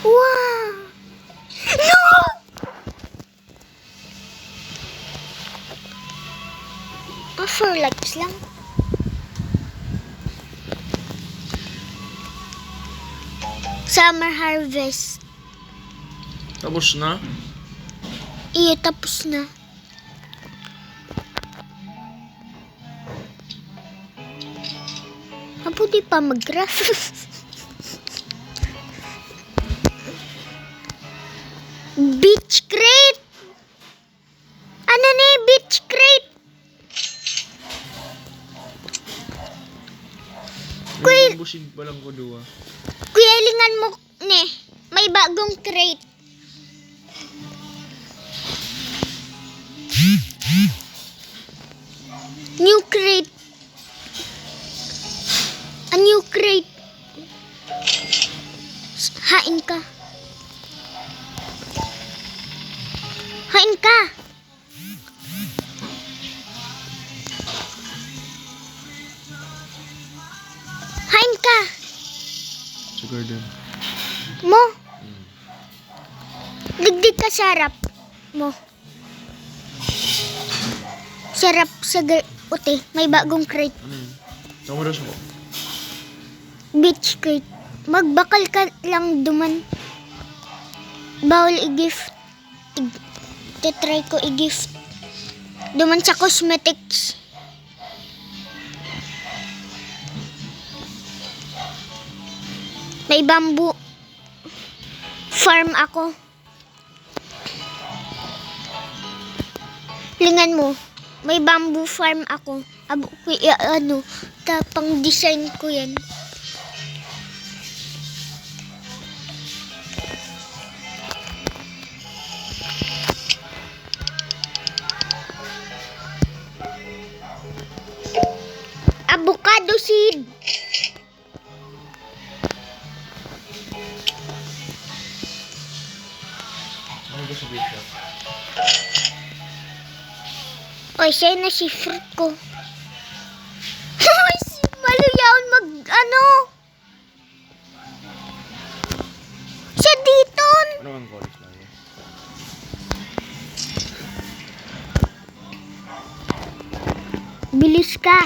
Wow! No! For likes lang. Summer harvest. Tapos na? Iyo, tapos na. Mabuti pa mag-graph. Beach crate! Ano na yung beach crate? May busig pa lang ko duwa. Kuya, lingan mo, ne. May bagong crate. New crate. A new crate. Hain ka. Hain ka. Hain ka. Sa garden. Mo. Digdig ka sa harap mo. Sarap sa ute. May bagong crate. Ano yun? Tama daw siya ko. Beach crate. Magbakal ka lang duman. Bawal i-gift. Try ko i-gift. Duman sa cosmetics. May bamboo farm ako. Lingan mo. May bamboo farm ako. Abo ko ano, tapang design ko yan. Avocado seed. Ano ba sa beach shop? Oy, siya na si fruit ko. Ay, si Maluyaon ano? Siya dito. Ano ang college lang yun? Bilis ka.